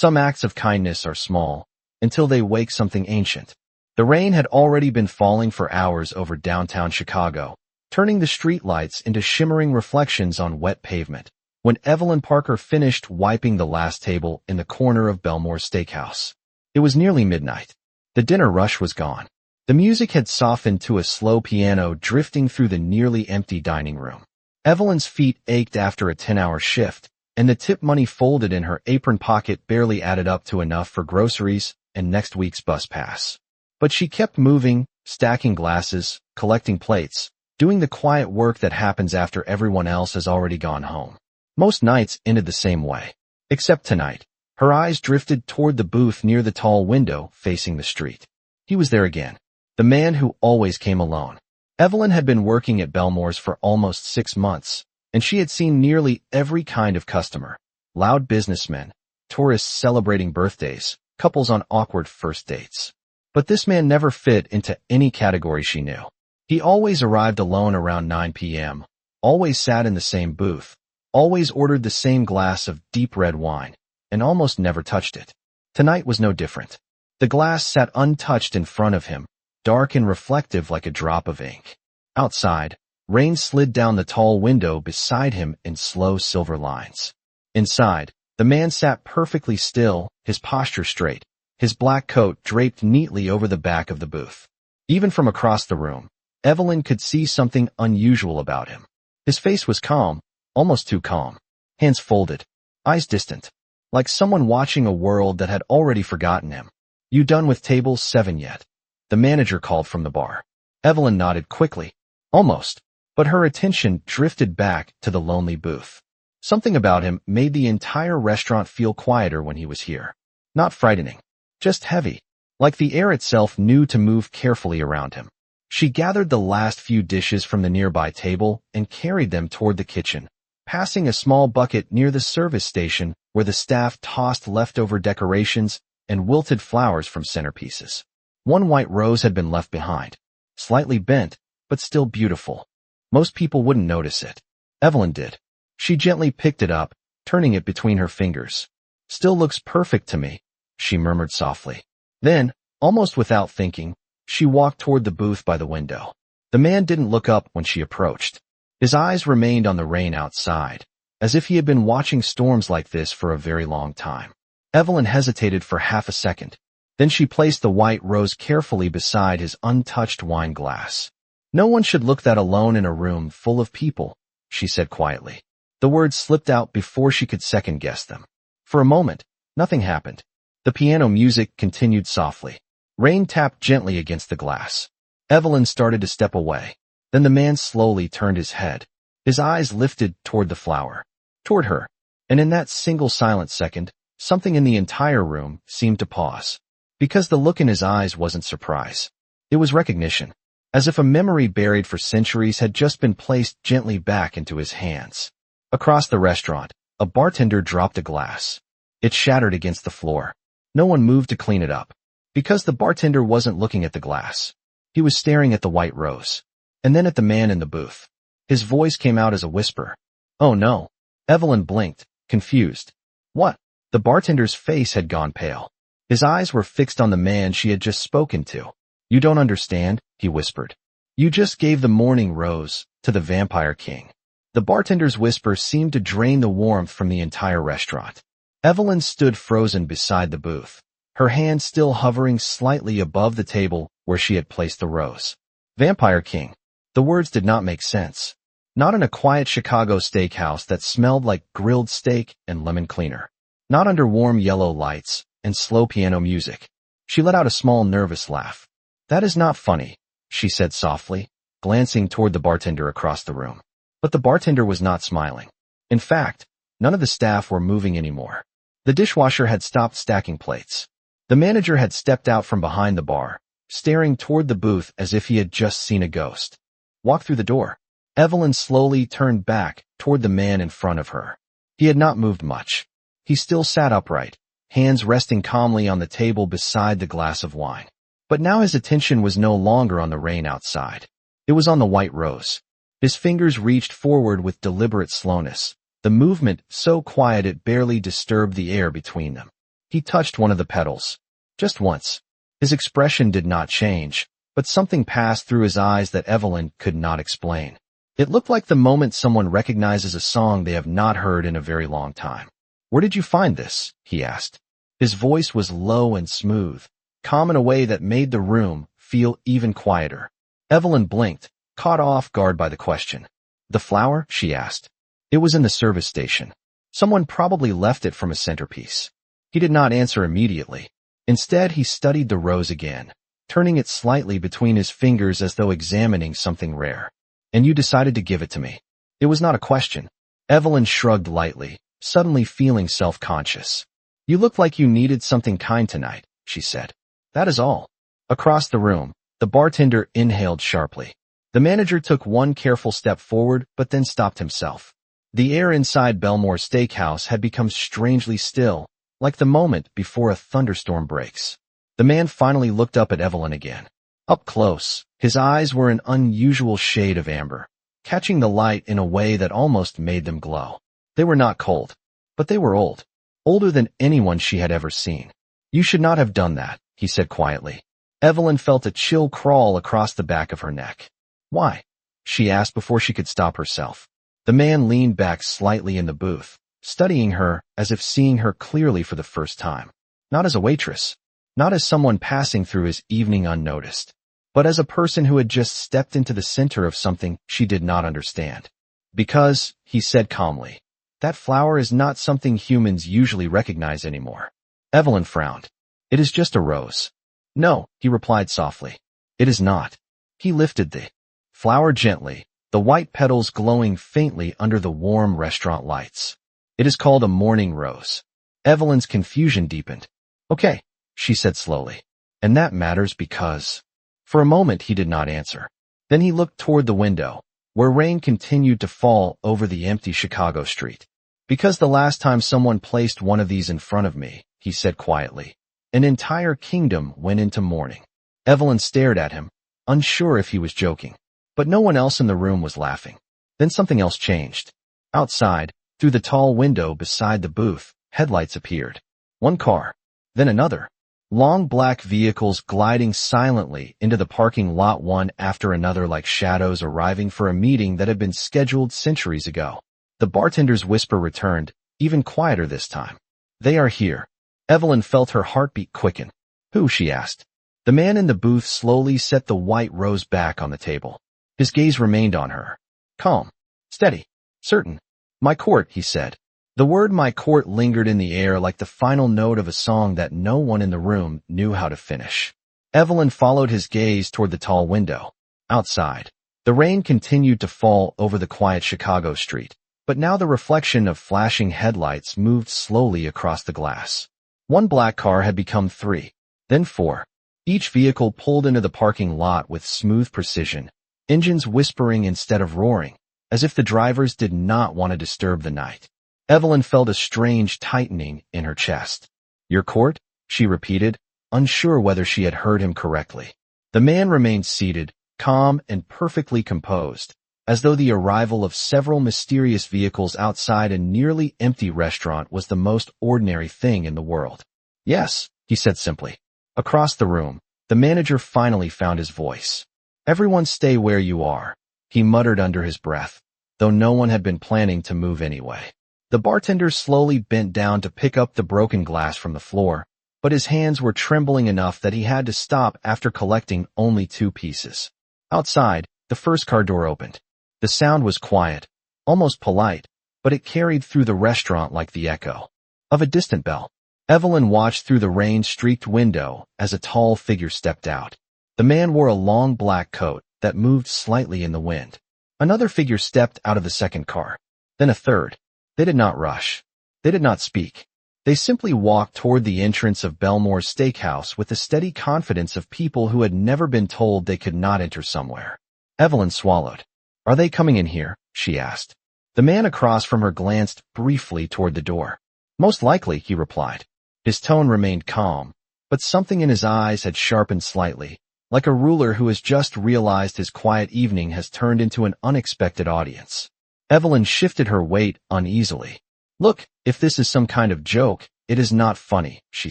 Some acts of kindness are small, until they wake something ancient. The rain had already been falling for hours over downtown Chicago, turning the streetlights into shimmering reflections on wet pavement. When Evelyn Parker finished wiping the last table in the corner of Belmore's Steakhouse, it was nearly midnight. The dinner rush was gone. The music had softened to a slow piano drifting through the nearly empty dining room. Evelyn's feet ached after a 10-hour shift, and the tip money folded in her apron pocket barely added up to enough for groceries and next week's bus pass. But she kept moving, stacking glasses, collecting plates, doing the quiet work that happens after everyone else has already gone home. Most nights ended the same way. Except tonight. Her eyes drifted toward the booth near the tall window facing the street. He was there again. The man who always came alone. Evelyn had been working at Belmore's for almost 6 months, and she had seen nearly every kind of customer. Loud businessmen, tourists celebrating birthdays, couples on awkward first dates. But this man never fit into any category she knew. He always arrived alone around 9 p.m., always sat in the same booth, always ordered the same glass of deep red wine, and almost never touched it. Tonight was no different. The glass sat untouched in front of him, dark and reflective like a drop of ink. Outside, rain slid down the tall window beside him in slow silver lines. Inside, the man sat perfectly still, his posture straight, his black coat draped neatly over the back of the booth. Even from across the room, Evelyn could see something unusual about him. His face was calm, almost too calm. Hands folded, eyes distant, like someone watching a world that had already forgotten him. "You done with table 7 yet?" The manager called from the bar. Evelyn nodded quickly. Almost. But her attention drifted back to the lonely booth. Something about him made the entire restaurant feel quieter when he was here. Not frightening. Just heavy. Like the air itself knew to move carefully around him. She gathered the last few dishes from the nearby table and carried them toward the kitchen, passing a small bucket near the service station where the staff tossed leftover decorations and wilted flowers from centerpieces. One white rose had been left behind, slightly bent, but still beautiful. Most people wouldn't notice it. Evelyn did. She gently picked it up, turning it between her fingers. "Still looks perfect to me," she murmured softly. Then, almost without thinking, she walked toward the booth by the window. The man didn't look up when she approached. His eyes remained on the rain outside, as if he had been watching storms like this for a very long time. Evelyn hesitated for half a second. Then she placed the white rose carefully beside his untouched wine glass. "No one should look that alone in a room full of people," she said quietly. The words slipped out before she could second-guess them. For a moment, nothing happened. The piano music continued softly. Rain tapped gently against the glass. Evelyn started to step away. Then the man slowly turned his head. His eyes lifted toward the flower. Toward her. And in that single silent second, something in the entire room seemed to pause. Because the look in his eyes wasn't surprise. It was recognition. As if a memory buried for centuries had just been placed gently back into his hands. Across the restaurant, a bartender dropped a glass. It shattered against the floor. No one moved to clean it up. Because the bartender wasn't looking at the glass. He was staring at the white rose. And then at the man in the booth. His voice came out as a whisper. "Oh no." Evelyn blinked, confused. "What?" The bartender's face had gone pale. His eyes were fixed on the man she had just spoken to. "You don't understand," he whispered. "You just gave the mourning rose to the vampire king." The bartender's whisper seemed to drain the warmth from the entire restaurant. Evelyn stood frozen beside the booth, her hand still hovering slightly above the table where she had placed the rose. Vampire king. The words did not make sense. Not in a quiet Chicago steakhouse that smelled like grilled steak and lemon cleaner. Not under warm yellow lights and slow piano music. She let out a small nervous laugh. "That is not funny," she said softly, glancing toward the bartender across the room. But the bartender was not smiling. In fact, none of the staff were moving anymore. The dishwasher had stopped stacking plates. The manager had stepped out from behind the bar, staring toward the booth as if he had just seen a ghost. Walk through the door. Evelyn slowly turned back toward the man in front of her. He had not moved much. He still sat upright, hands resting calmly on the table beside the glass of wine. But now his attention was no longer on the rain outside. It was on the white rose. His fingers reached forward with deliberate slowness, the movement so quiet it barely disturbed the air between them. He touched one of the petals. Just once. His expression did not change, but something passed through his eyes that Evelyn could not explain. It looked like the moment someone recognizes a song they have not heard in a very long time. "Where did you find this?" he asked. His voice was low and smooth, calm in a way that made the room feel even quieter. Evelyn blinked, caught off guard by the question. "The flower?" she asked. "It was in the service station. Someone probably left it from a centerpiece." He did not answer immediately. Instead, he studied the rose again, turning it slightly between his fingers as though examining something rare. "And you decided to give it to me." It was not a question. Evelyn shrugged lightly, suddenly feeling self-conscious. "You look like you needed something kind tonight," she said. "That is all." Across the room, the bartender inhaled sharply. The manager took one careful step forward, but then stopped himself. The air inside Belmore Steakhouse had become strangely still, like the moment before a thunderstorm breaks. The man finally looked up at Evelyn again. Up close, his eyes were an unusual shade of amber, catching the light in a way that almost made them glow. They were not cold, but they were old. Older than anyone she had ever seen. "You should not have done that," he said quietly. Evelyn felt a chill crawl across the back of her neck. "Why?" she asked before she could stop herself. The man leaned back slightly in the booth, studying her as if seeing her clearly for the first time. Not as a waitress, not as someone passing through his evening unnoticed, but as a person who had just stepped into the center of something she did not understand. "Because," he said calmly, "that flower is not something humans usually recognize anymore." Evelyn frowned. "It is just a rose." "No," he replied softly. "It is not." He lifted the flower gently, the white petals glowing faintly under the warm restaurant lights. "It is called a mourning rose." Evelyn's confusion deepened. "Okay," she said slowly. "And that matters because—" For a moment he did not answer. Then he looked toward the window, where rain continued to fall over the empty Chicago street. "Because the last time someone placed one of these in front of me," he said quietly, "an entire kingdom went into mourning." Evelyn stared at him, unsure if he was joking. But no one else in the room was laughing. Then something else changed. Outside, through the tall window beside the booth, headlights appeared. One car, then another. Long black vehicles gliding silently into the parking lot one after another like shadows arriving for a meeting that had been scheduled centuries ago. The bartender's whisper returned, even quieter this time. "They are here." Evelyn felt her heartbeat quicken. "Who?" she asked. The man in the booth slowly set the white rose back on the table. His gaze remained on her. Calm. Steady. Certain. "My court," he said. The word "my court" lingered in the air like the final note of a song that no one in the room knew how to finish. Evelyn followed his gaze toward the tall window. Outside, the rain continued to fall over the quiet Chicago street, but now the reflection of flashing headlights moved slowly across the glass. One black car had become 3, then 4. Each vehicle pulled into the parking lot with smooth precision, engines whispering instead of roaring, as if the drivers did not want to disturb the night. Evelyn felt a strange tightening in her chest. "Your court?" she repeated, unsure whether she had heard him correctly. The man remained seated, calm and perfectly composed, as though the arrival of several mysterious vehicles outside a nearly empty restaurant was the most ordinary thing in the world. "Yes," he said simply. Across the room, the manager finally found his voice. "Everyone stay where you are," he muttered under his breath, though no one had been planning to move anyway. The bartender slowly bent down to pick up the broken glass from the floor, but his hands were trembling enough that he had to stop after collecting only 2 pieces. Outside, the first car door opened. The sound was quiet, almost polite, but it carried through the restaurant like the echo of a distant bell. Evelyn watched through the rain-streaked window as a tall figure stepped out. The man wore a long black coat that moved slightly in the wind. Another figure stepped out of the second car. Then a third. They did not rush. They did not speak. They simply walked toward the entrance of Belmore Steakhouse with the steady confidence of people who had never been told they could not enter somewhere. Evelyn swallowed. "Are they coming in here?" she asked. The man across from her glanced briefly toward the door. "Most likely," he replied. His tone remained calm, but something in his eyes had sharpened slightly, like a ruler who has just realized his quiet evening has turned into an unexpected audience. Evelyn shifted her weight uneasily. "Look, if this is some kind of joke," "It is not funny," she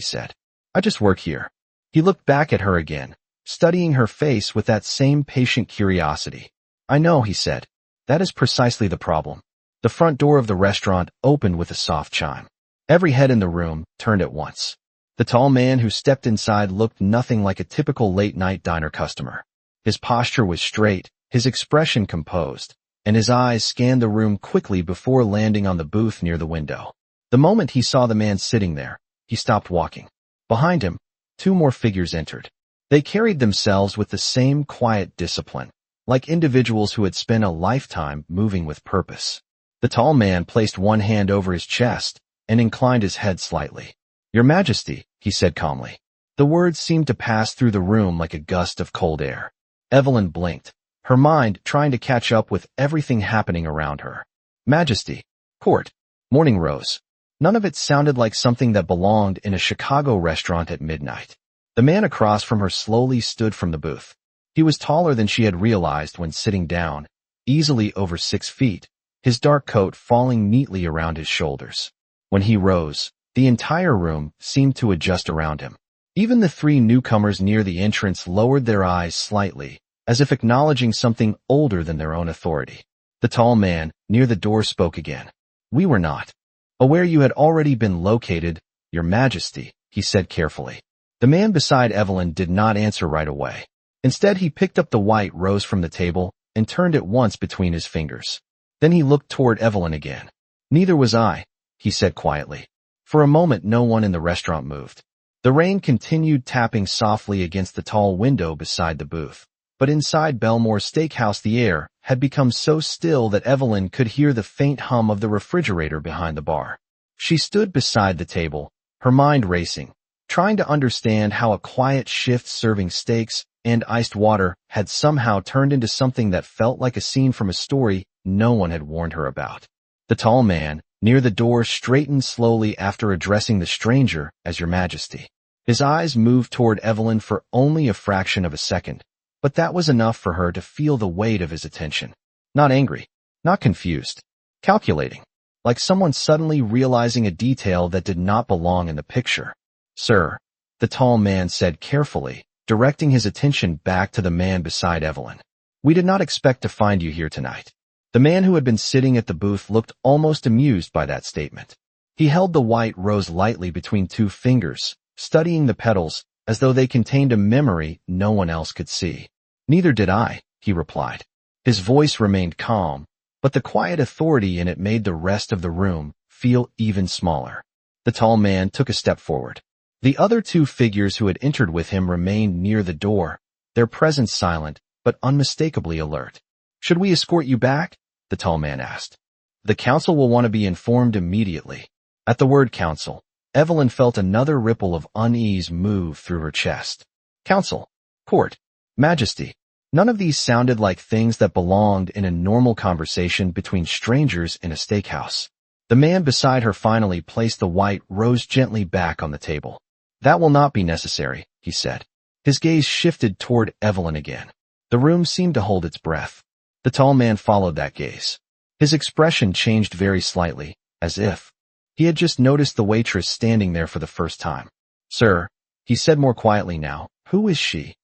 said. "I just work here." He looked back at her again, studying her face with that same patient curiosity. "I know," he said. "That is precisely the problem." The front door of the restaurant opened with a soft chime. Every head in the room turned at once. The tall man who stepped inside looked nothing like a typical late-night diner customer. His posture was straight, his expression composed, and his eyes scanned the room quickly before landing on the booth near the window. The moment he saw the man sitting there, he stopped walking. Behind him, two more figures entered. They carried themselves with the same quiet discipline, like individuals who had spent a lifetime moving with purpose. The tall man placed one hand over his chest and inclined his head slightly. "Your Majesty," he said calmly. The words seemed to pass through the room like a gust of cold air. Evelyn blinked, her mind trying to catch up with everything happening around her. Majesty, court, morning rose. None of it sounded like something that belonged in a Chicago restaurant at midnight. The man across from her slowly stood from the booth. He was taller than she had realized when sitting down, easily over 6 feet, his dark coat falling neatly around his shoulders. When he rose, the entire room seemed to adjust around him. Even the three newcomers near the entrance lowered their eyes slightly, as if acknowledging something older than their own authority. The tall man, near the door, spoke again. "We were not aware you had already been located, Your Majesty," he said carefully. The man beside Evelyn did not answer right away. Instead, he picked up the white rose from the table and turned it once between his fingers. Then he looked toward Evelyn again. "Neither was I," he said quietly. For a moment, no one in the restaurant moved. The rain continued tapping softly against the tall window beside the booth. But inside Belmore's Steakhouse, the air had become so still that Evelyn could hear the faint hum of the refrigerator behind the bar. She stood beside the table, her mind racing, trying to understand how a quiet shift serving steaks and iced water had somehow turned into something that felt like a scene from a story no one had warned her about. The tall man, near the door, straightened slowly after addressing the stranger as Your Majesty. His eyes moved toward Evelyn for only a fraction of a second, but that was enough for her to feel the weight of his attention. Not angry, not confused, calculating, like someone suddenly realizing a detail that did not belong in the picture. "Sir," the tall man said carefully, directing his attention back to the man beside Evelyn. "We did not expect to find you here tonight." The man who had been sitting at the booth looked almost amused by that statement. He held the white rose lightly between two fingers, studying the petals as though they contained a memory no one else could see. "Neither did I," he replied. His voice remained calm, but the quiet authority in it made the rest of the room feel even smaller. The tall man took a step forward. The other two figures who had entered with him remained near the door, their presence silent but unmistakably alert. "Should we escort you back?" the tall man asked. "The council will want to be informed immediately." At the word council, Evelyn felt another ripple of unease move through her chest. Council, court, Majesty. None of these sounded like things that belonged in a normal conversation between strangers in a steakhouse. The man beside her finally placed the white rose gently back on the table. "That will not be necessary," he said. His gaze shifted toward Evelyn again. The room seemed to hold its breath. The tall man followed that gaze. His expression changed very slightly, as if he had just noticed the waitress standing there for the first time. "Sir," he said more quietly now, "who is she?"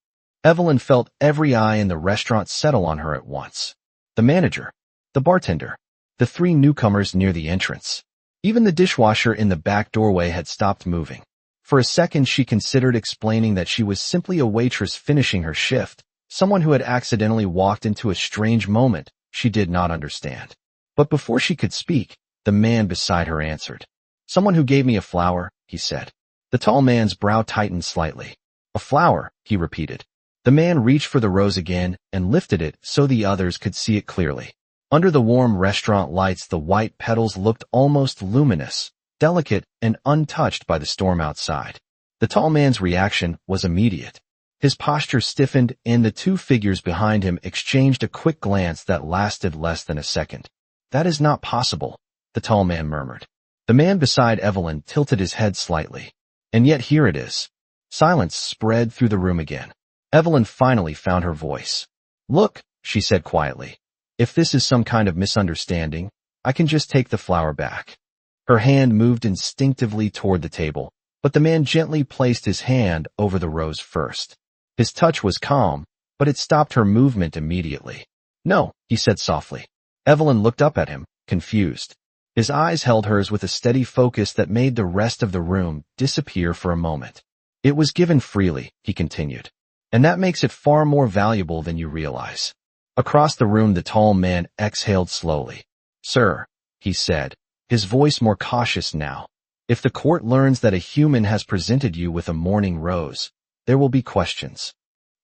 Evelyn felt every eye in the restaurant settle on her at once. The manager, the bartender, the three newcomers near the entrance. Even the dishwasher in the back doorway had stopped moving. For a second she considered explaining that she was simply a waitress finishing her shift, someone who had accidentally walked into a strange moment she did not understand. But before she could speak, the man beside her answered. "Someone who gave me a flower," he said. The tall man's brow tightened slightly. "A flower," he repeated. The man reached for the rose again and lifted it so the others could see it clearly. Under the warm restaurant lights, the white petals looked almost luminous, delicate and untouched by the storm outside. The tall man's reaction was immediate. His posture stiffened, and the two figures behind him exchanged a quick glance that lasted less than a second. "That is not possible," the tall man murmured. The man beside Evelyn tilted his head slightly. "And yet here it is." Silence spread through the room again. Evelyn finally found her voice. "Look," she said quietly. "If this is some kind of misunderstanding, I can just take the flower back." Her hand moved instinctively toward the table, but the man gently placed his hand over the rose first. His touch was calm, but it stopped her movement immediately. "No," he said softly. Evelyn looked up at him, confused. His eyes held hers with a steady focus that made the rest of the room disappear for a moment. "It was given freely," he continued, "and that makes it far more valuable than you realize." Across the room, the tall man exhaled slowly. "Sir," he said, his voice more cautious now, "if the court learns that a human has presented you with a mourning rose, there will be questions."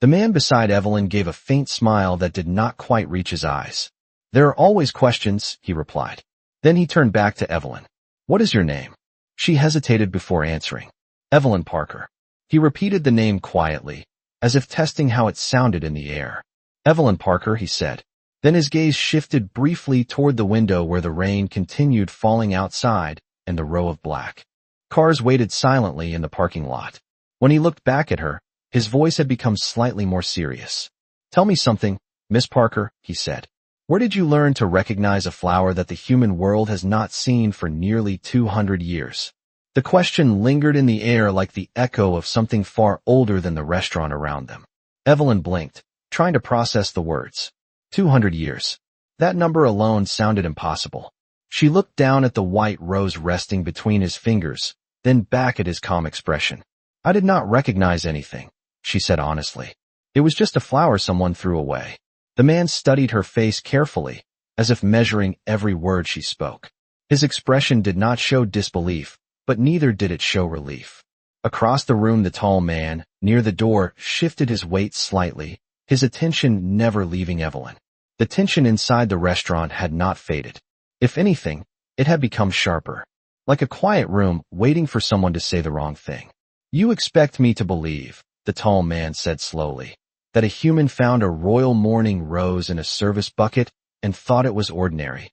The man beside Evelyn gave a faint smile that did not quite reach his eyes. "There are always questions," he replied. Then he turned back to Evelyn. "What is your name?" She hesitated before answering. "Evelyn Parker." He repeated the name quietly, as if testing how it sounded in the air. "Evelyn Parker," he said. Then his gaze shifted briefly toward the window where the rain continued falling outside and the row of black cars waited silently in the parking lot. When he looked back at her, his voice had become slightly more serious. "Tell me something, Miss Parker," he said. "Where did you learn to recognize a flower that the human world has not seen for nearly 200 years? The question lingered in the air like the echo of something far older than the restaurant around them. Evelyn blinked, trying to process the words. 200 years. That number alone sounded impossible. She looked down at the white rose resting between his fingers, then back at his calm expression. "I did not recognize anything," she said honestly. "It was just a flower someone threw away." The man studied her face carefully, as if measuring every word she spoke. His expression did not show disbelief, but neither did it show relief. Across the room, the tall man, near the door, shifted his weight slightly, his attention never leaving Evelyn. The tension inside the restaurant had not faded. If anything, it had become sharper, like a quiet room waiting for someone to say the wrong thing. "You expect me to believe," the tall man said slowly, "that a human found a royal mourning rose in a service bucket and thought it was ordinary?"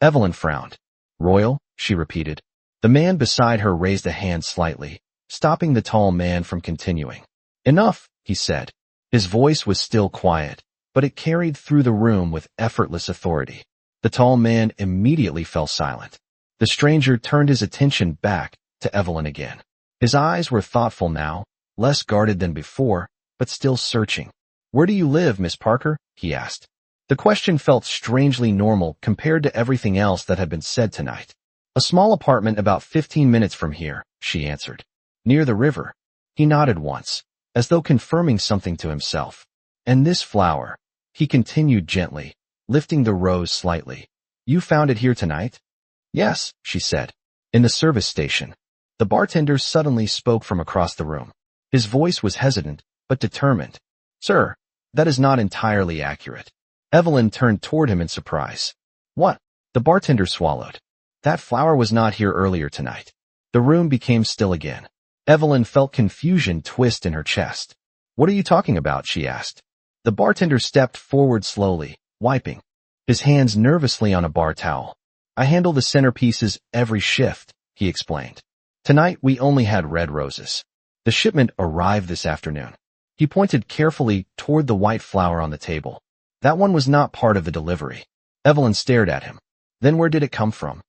Evelyn frowned. "Royal?" she repeated. The man beside her raised a hand slightly, stopping the tall man from continuing. "Enough," he said. His voice was still quiet, but it carried through the room with effortless authority. The tall man immediately fell silent. The stranger turned his attention back to Evelyn again. His eyes were thoughtful now, less guarded than before, but still searching. "Where do you live, Miss Parker?" he asked. The question felt strangely normal compared to everything else that had been said tonight. "A small apartment about 15 minutes from here," she answered. "Near the river." He nodded once, as though confirming something to himself. "And this flower," he continued gently, lifting the rose slightly. "You found it here tonight?" "Yes," she said. "In the service station." The bartender suddenly spoke from across the room. His voice was hesitant, but determined. "Sir, that is not entirely accurate." Evelyn turned toward him in surprise. "What?" The bartender swallowed. "That flower was not here earlier tonight." The room became still again. Evelyn felt confusion twist in her chest. "What are you talking about?" she asked. The bartender stepped forward slowly, wiping his hands nervously on a bar towel. "I handle the centerpieces every shift," he explained. "Tonight we only had red roses. The shipment arrived this afternoon." He pointed carefully toward the white flower on the table. "That one was not part of the delivery." Evelyn stared at him. "Then where did it come from?"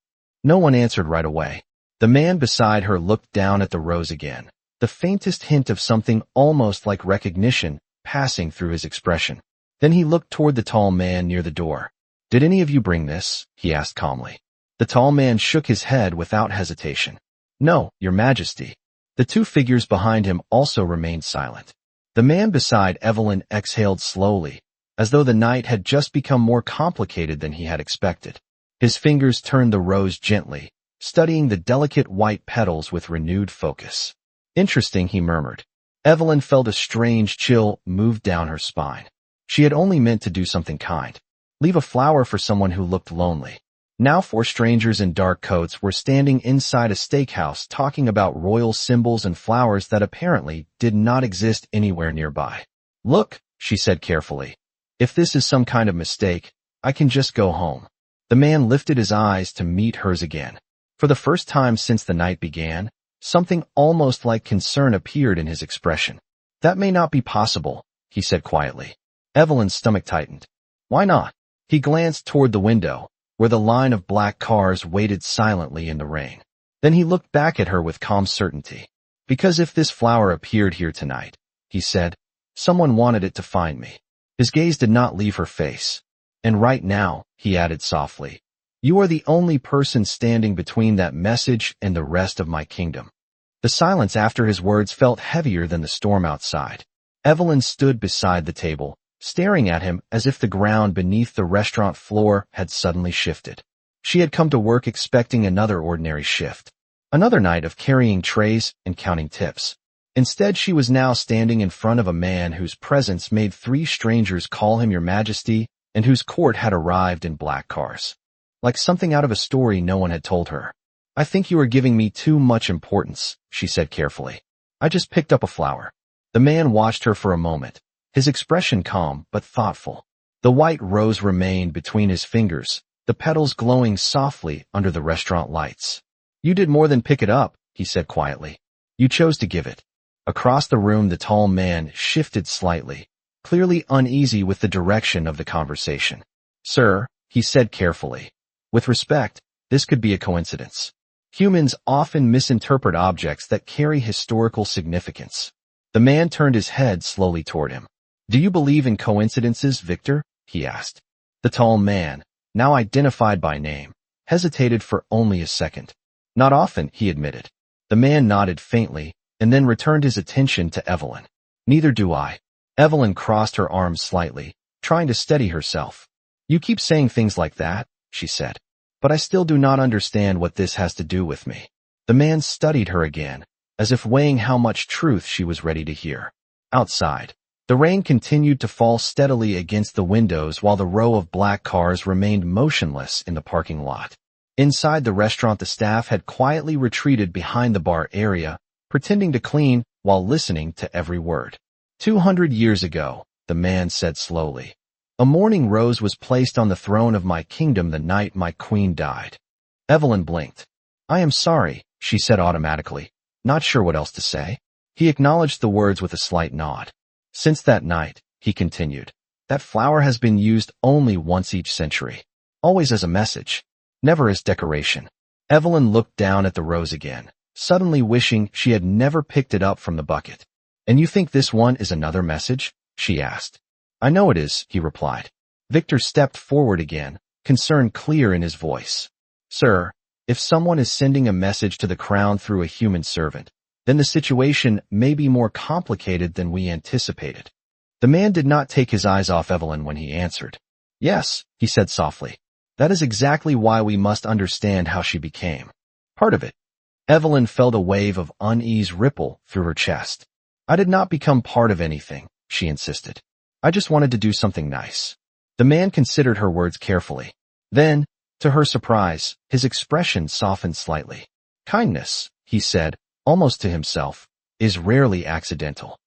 No one answered right away. The man beside her looked down at the rose again, the faintest hint of something almost like recognition passing through his expression. Then he looked toward the tall man near the door. "Did any of you bring this?" he asked calmly. The tall man shook his head without hesitation. "No, Your Majesty." The two figures behind him also remained silent. The man beside Evelyn exhaled slowly, as though the night had just become more complicated than he had expected. His fingers turned the rose gently, studying the delicate white petals with renewed focus. "Interesting," he murmured. Evelyn felt a strange chill move down her spine. She had only meant to do something kind. Leave a flower for someone who looked lonely. Now 4 strangers in dark coats were standing inside a steakhouse talking about royal symbols and flowers that apparently did not exist anywhere nearby. "Look," she said carefully. "If this is some kind of mistake, I can just go home." The man lifted his eyes to meet hers again. For the first time since the night began, something almost like concern appeared in his expression. "That may not be possible," he said quietly. Evelyn's stomach tightened. "Why not?" He glanced toward the window, where the line of black cars waited silently in the rain. Then he looked back at her with calm certainty. Because if this flower appeared here tonight, he said, someone wanted it to find me. His gaze did not leave her face. And right now, he added softly, you are the only person standing between that message and the rest of my kingdom. The silence after his words felt heavier than the storm outside. Evelyn stood beside the table, staring at him as if the ground beneath the restaurant floor had suddenly shifted. She had come to work expecting another ordinary shift. Another night of carrying trays and counting tips. Instead, she was now standing in front of a man whose presence made 3 strangers call him Your Majesty and whose court had arrived in black cars. Like something out of a story no one had told her. I think you are giving me too much importance, she said carefully. I just picked up a flower. The man watched her for a moment, his expression calm but thoughtful. The white rose remained between his fingers, the petals glowing softly under the restaurant lights. You did more than pick it up, he said quietly. You chose to give it. Across the room the tall man shifted slightly, clearly uneasy with the direction of the conversation. Sir, he said carefully. With respect, this could be a coincidence. Humans often misinterpret objects that carry historical significance. The man turned his head slowly toward him. Do you believe in coincidences, Victor? He asked. The tall man, now identified by name, hesitated for only a second. Not often, he admitted. The man nodded faintly, and then returned his attention to Evelyn. Neither do I. Evelyn crossed her arms slightly, trying to steady herself. You keep saying things like that, she said. But I still do not understand what this has to do with me. The man studied her again, as if weighing how much truth she was ready to hear. Outside, the rain continued to fall steadily against the windows while the row of black cars remained motionless in the parking lot. Inside the restaurant, the staff had quietly retreated behind the bar area, pretending to clean while listening to every word. 200 years ago, the man said slowly, a mourning rose was placed on the throne of my kingdom the night my queen died. Evelyn blinked. I am sorry, she said automatically, not sure what else to say. He acknowledged the words with a slight nod. Since that night, he continued, that flower has been used only once each century. Always as a message. Never as decoration. Evelyn looked down at the rose again, suddenly wishing she had never picked it up from the bucket. And you think this one is another message? She asked. I know it is, he replied. Victor stepped forward again, concern clear in his voice. Sir, if someone is sending a message to the crown through a human servant, then the situation may be more complicated than we anticipated. The man did not take his eyes off Evelyn when he answered. Yes, he said softly. That is exactly why we must understand how she became. Part of it. Evelyn felt a wave of unease ripple through her chest. I did not become part of anything, she insisted. I just wanted to do something nice. The man considered her words carefully. Then, to her surprise, his expression softened slightly. Kindness, he said, almost to himself, is rarely accidental.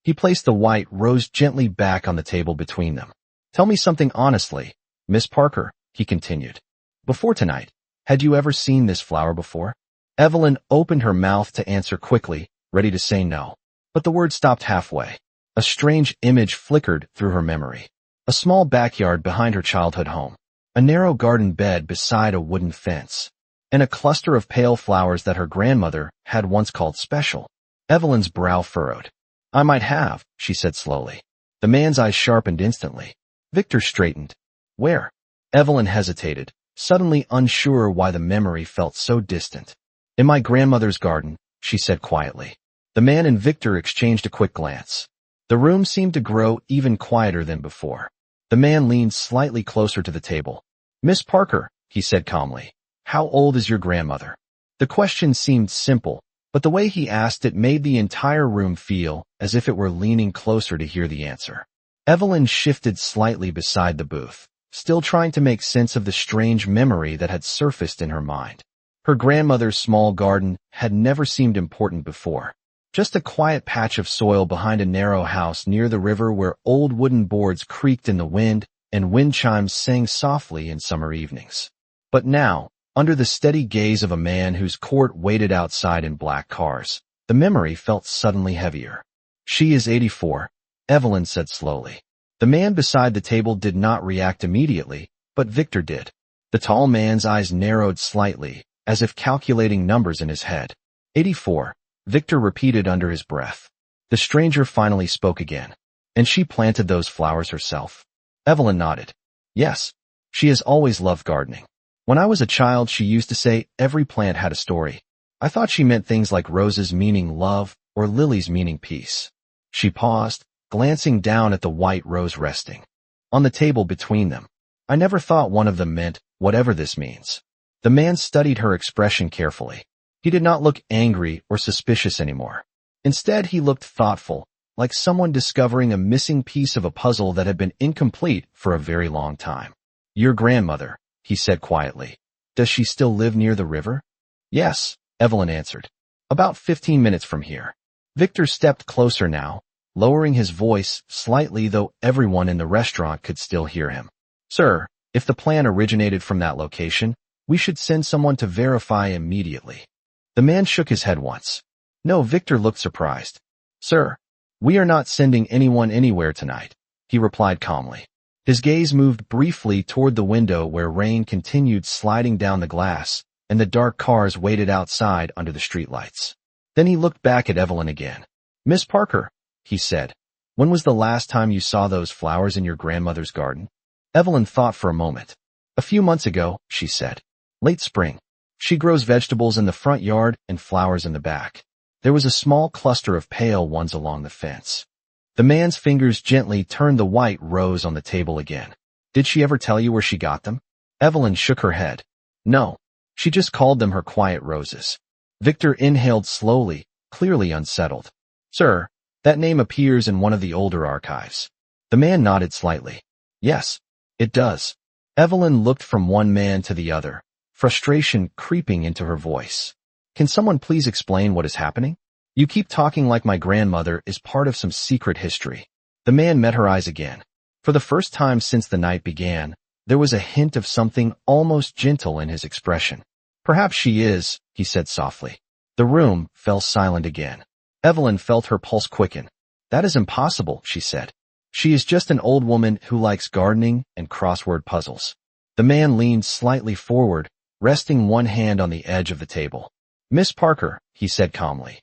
He placed the white rose gently back on the table between them. Tell me something honestly, Miss Parker, he continued. Before tonight, had you ever seen this flower before? Evelyn opened her mouth to answer quickly, ready to say no. But the word stopped halfway. A strange image flickered through her memory. A small backyard behind her childhood home. A narrow garden bed beside a wooden fence. And a cluster of pale flowers that her grandmother had once called special. Evelyn's brow furrowed. I might have, she said slowly. The man's eyes sharpened instantly. Victor straightened. Where? Evelyn hesitated, suddenly unsure why the memory felt so distant. In my grandmother's garden, she said quietly. The man and Victor exchanged a quick glance. The room seemed to grow even quieter than before. The man leaned slightly closer to the table. Miss Parker, he said calmly, how old is your grandmother? The question seemed simple, but the way he asked it made the entire room feel as if it were leaning closer to hear the answer. Evelyn shifted slightly beside the booth, still trying to make sense of the strange memory that had surfaced in her mind. Her grandmother's small garden had never seemed important before. Just a quiet patch of soil behind a narrow house near the river where old wooden boards creaked in the wind and wind chimes sang softly in summer evenings. But now, under the steady gaze of a man whose court waited outside in black cars, the memory felt suddenly heavier. She is 84, Evelyn said slowly. The man beside the table did not react immediately, but Victor did. The tall man's eyes narrowed slightly, as if calculating numbers in his head. 84, Victor repeated under his breath. The stranger finally spoke again. And she planted those flowers herself? Evelyn nodded. Yes. She has always loved gardening. When I was a child, she used to say every plant had a story. I thought she meant things like roses meaning love or lilies meaning peace. She paused, glancing down at the white rose resting on the table between them. I never thought one of them meant whatever this means. The man studied her expression carefully. He did not look angry or suspicious anymore. Instead, he looked thoughtful, like someone discovering a missing piece of a puzzle that had been incomplete for a very long time. Your grandmother, he said quietly. Does she still live near the river? Yes, Evelyn answered. About 15 minutes from here. Victor stepped closer now, lowering his voice slightly, though everyone in the restaurant could still hear him. Sir, if the plan originated from that location, we should send someone to verify immediately. The man shook his head once. No, Victor looked surprised. Sir, we are not sending anyone anywhere tonight, he replied calmly. His gaze moved briefly toward the window where rain continued sliding down the glass, and the dark cars waited outside under the streetlights. Then he looked back at Evelyn again. Miss Parker, he said, when was the last time you saw those flowers in your grandmother's garden? Evelyn thought for a moment. A few months ago, she said. Late spring. She grows vegetables in the front yard and flowers in the back. There was a small cluster of pale ones along the fence. The man's fingers gently turned the white rose on the table again. Did she ever tell you where she got them? Evelyn shook her head. No. She just called them her quiet roses. Victor inhaled slowly, clearly unsettled. Sir, that name appears in one of the older archives. The man nodded slightly. Yes, it does. Evelyn looked from one man to the other, frustration creeping into her voice. Can someone please explain what is happening? You keep talking like my grandmother is part of some secret history. The man met her eyes again. For the first time since the night began, there was a hint of something almost gentle in his expression. Perhaps she is, he said softly. The room fell silent again. Evelyn felt her pulse quicken. That is impossible, she said. She is just an old woman who likes gardening and crossword puzzles. The man leaned slightly forward, resting one hand on the edge of the table. Miss Parker, he said calmly.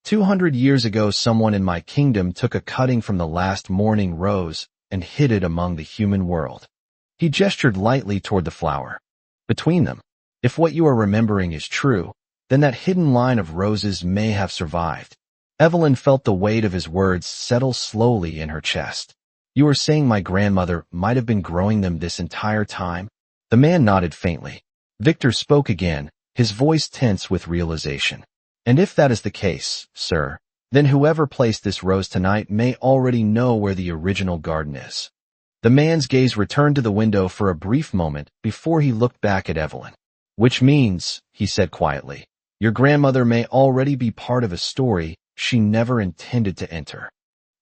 200 years ago, someone in my kingdom took a cutting from the last mourning rose and hid it among the human world. He gestured lightly toward the flower. Between them. If what you are remembering is true, then that hidden line of roses may have survived. Evelyn felt the weight of his words settle slowly in her chest. You are saying my grandmother might have been growing them this entire time? The man nodded faintly. Victor spoke again, his voice tense with realization. And if that is the case, sir, then whoever placed this rose tonight may already know where the original garden is. The man's gaze returned to the window for a brief moment before he looked back at Evelyn. Which means, he said quietly, your grandmother may already be part of a story she never intended to enter.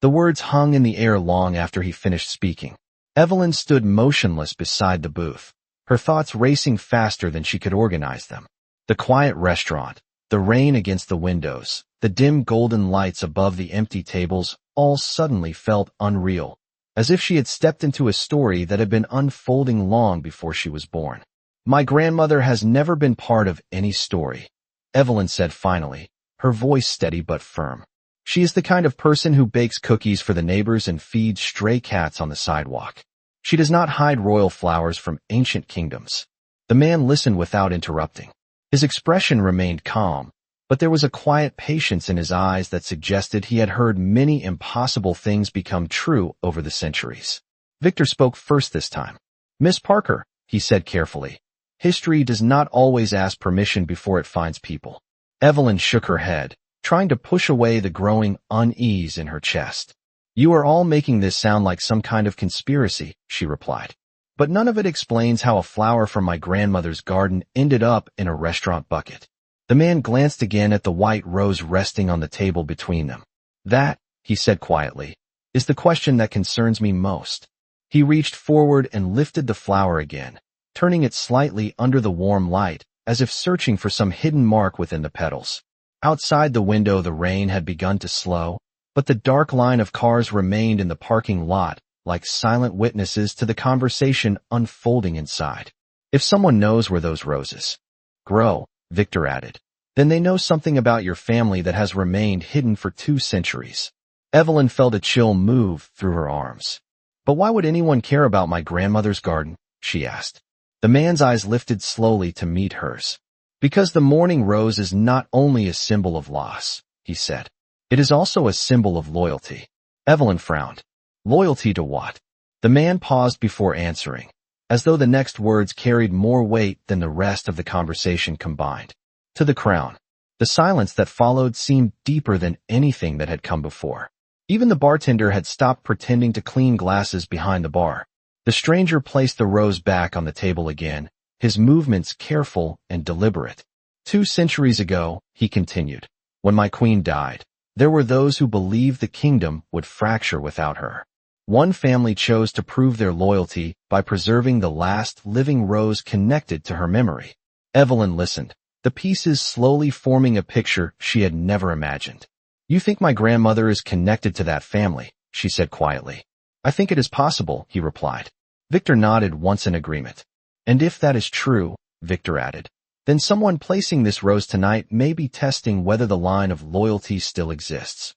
The words hung in the air long after he finished speaking. Evelyn stood motionless beside the booth, her thoughts racing faster than she could organize them. The quiet restaurant, the rain against the windows, the dim golden lights above the empty tables, all suddenly felt unreal, as if she had stepped into a story that had been unfolding long before she was born. My grandmother has never been part of any story, Evelyn said finally, her voice steady but firm. She is the kind of person who bakes cookies for the neighbors and feeds stray cats on the sidewalk. She does not hide royal flowers from ancient kingdoms. The man listened without interrupting. His expression remained calm, but there was a quiet patience in his eyes that suggested he had heard many impossible things become true over the centuries. Victor spoke first this time. Miss Parker, he said carefully, history does not always ask permission before it finds people. Evelyn shook her head, trying to push away the growing unease in her chest. You are all making this sound like some kind of conspiracy, she replied. But none of it explains how a flower from my grandmother's garden ended up in a restaurant bucket. The man glanced again at the white rose resting on the table between them. That, he said quietly, is the question that concerns me most. He reached forward and lifted the flower again, turning it slightly under the warm light, as if searching for some hidden mark within the petals. Outside the window the rain had begun to slow, but the dark line of cars remained in the parking lot, like silent witnesses to the conversation unfolding inside. If someone knows where those roses grow, Victor added. Then they know something about your family that has remained hidden for 2 centuries. Evelyn felt a chill move through her arms. But why would anyone care about my grandmother's garden? She asked. The man's eyes lifted slowly to meet hers. Because the mourning rose is not only a symbol of loss, he said. It is also a symbol of loyalty. Evelyn frowned. Loyalty to what? The man paused before answering, as though the next words carried more weight than the rest of the conversation combined. To the crown. The silence that followed seemed deeper than anything that had come before. Even the bartender had stopped pretending to clean glasses behind the bar. The stranger placed the rose back on the table again, his movements careful and deliberate. 2 centuries ago, he continued, when my queen died, there were those who believed the kingdom would fracture without her. One family chose to prove their loyalty by preserving the last living rose connected to her memory. Evelyn listened, the pieces slowly forming a picture she had never imagined. You think my grandmother is connected to that family, she said quietly. I think it is possible, he replied. Victor nodded once in agreement. And if that is true, Victor added, then someone placing this rose tonight may be testing whether the line of loyalty still exists.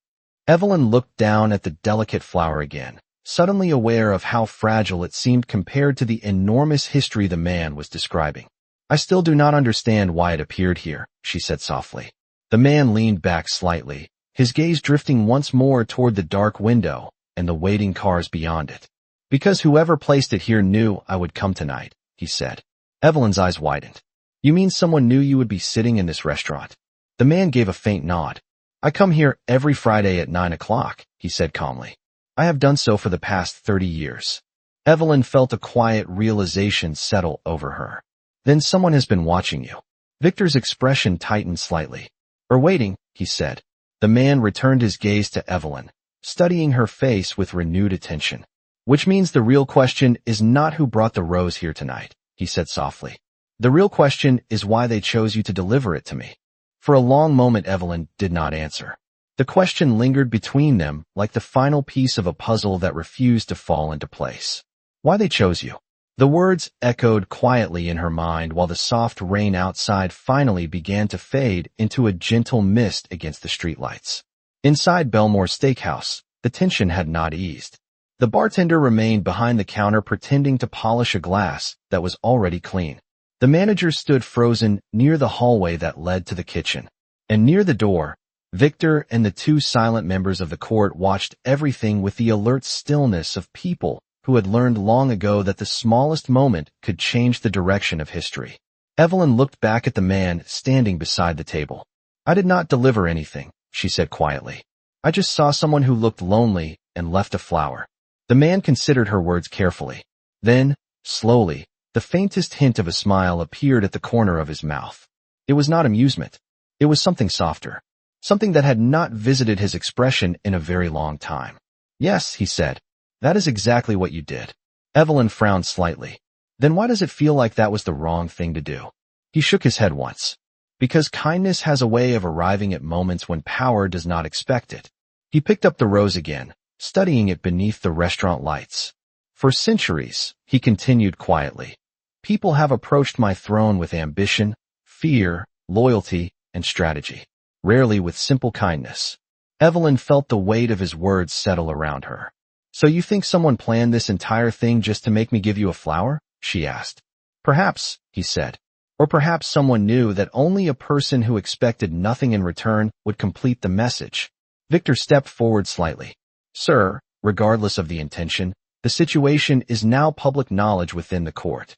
Evelyn looked down at the delicate flower again, suddenly aware of how fragile it seemed compared to the enormous history the man was describing. I still do not understand why it appeared here, she said softly. The man leaned back slightly, his gaze drifting once more toward the dark window and the waiting cars beyond it. Because whoever placed it here knew I would come tonight, he said. Evelyn's eyes widened. You mean someone knew you would be sitting in this restaurant? The man gave a faint nod. I come here every Friday at 9 o'clock, he said calmly. I have done so for the past 30 years. Evelyn felt a quiet realization settle over her. Then someone has been watching you. Victor's expression tightened slightly. Or waiting, he said. The man returned his gaze to Evelyn, studying her face with renewed attention. Which means the real question is not who brought the rose here tonight, he said softly. The real question is why they chose you to deliver it to me. For a long moment Evelyn did not answer. The question lingered between them like the final piece of a puzzle that refused to fall into place. Why they chose you. The words echoed quietly in her mind while the soft rain outside finally began to fade into a gentle mist against the streetlights. Inside Belmore Steakhouse, the tension had not eased. The bartender remained behind the counter pretending to polish a glass that was already clean. The manager stood frozen near the hallway that led to the kitchen. And near the door, Victor and the 2 silent members of the court watched everything with the alert stillness of people who had learned long ago that the smallest moment could change the direction of history. Evelyn looked back at the man standing beside the table. I did not deliver anything, she said quietly. I just saw someone who looked lonely and left a flower. The man considered her words carefully. Then, slowly, the faintest hint of a smile appeared at the corner of his mouth. It was not amusement. It was something softer. Something that had not visited his expression in a very long time. Yes, he said. That is exactly what you did. Evelyn frowned slightly. Then why does it feel like that was the wrong thing to do? He shook his head once. Because kindness has a way of arriving at moments when power does not expect it. He picked up the rose again, studying it beneath the restaurant lights. For centuries, he continued quietly, people have approached my throne with ambition, fear, loyalty, and strategy. Rarely with simple kindness. Evelyn felt the weight of his words settle around her. So you think someone planned this entire thing just to make me give you a flower? She asked. Perhaps, he said. Or perhaps someone knew that only a person who expected nothing in return would complete the message. Victor stepped forward slightly. Sir, regardless of the intention, the situation is now public knowledge within the court.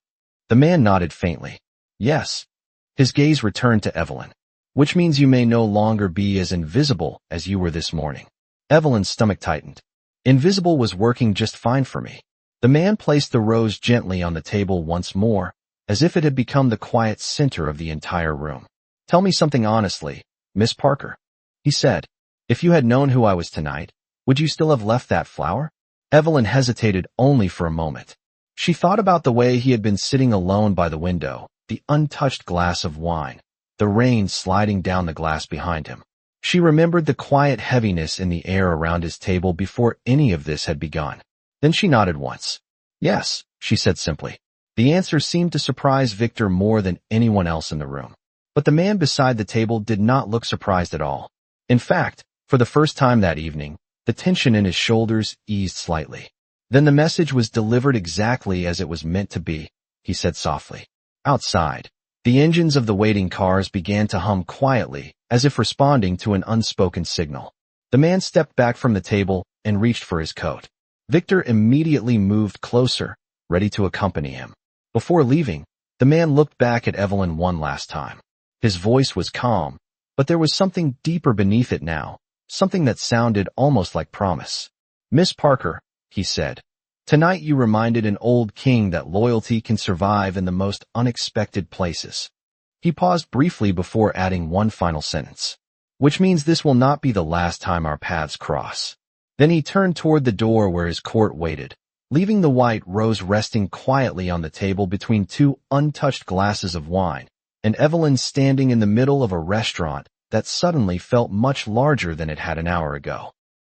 The man nodded faintly. Yes. His gaze returned to Evelyn. Which means you may no longer be as invisible as you were this morning. Evelyn's stomach tightened. Invisible was working just fine for me. The man placed the rose gently on the table once more, as if it had become the quiet center of the entire room. Tell me something honestly, Miss Parker, he said. If you had known who I was tonight, would you still have left that flower? Evelyn hesitated only for a moment. She thought about the way he had been sitting alone by the window, the untouched glass of wine, the rain sliding down the glass behind him. She remembered the quiet heaviness in the air around his table before any of this had begun. Then she nodded once. Yes, she said simply. The answer seemed to surprise Victor more than anyone else in the room. But the man beside the table did not look surprised at all. In fact, for the first time that evening, the tension in his shoulders eased slightly. Then the message was delivered exactly as it was meant to be, he said softly. Outside, the engines of the waiting cars began to hum quietly, as if responding to an unspoken signal. The man stepped back from the table and reached for his coat. Victor immediately moved closer, ready to accompany him. Before leaving, the man looked back at Evelyn one last time. His voice was calm, but there was something deeper beneath it now, something that sounded almost like promise. Miss Parker, he said, tonight you reminded an old king that loyalty can survive in the most unexpected places. He paused briefly before adding one final sentence. Which means this will not be the last time our paths cross. Then he turned toward the door where his court waited, leaving the white rose resting quietly on the table between two untouched glasses of wine, and Evelyn standing in the middle of a restaurant that suddenly felt much larger than it had an hour ago.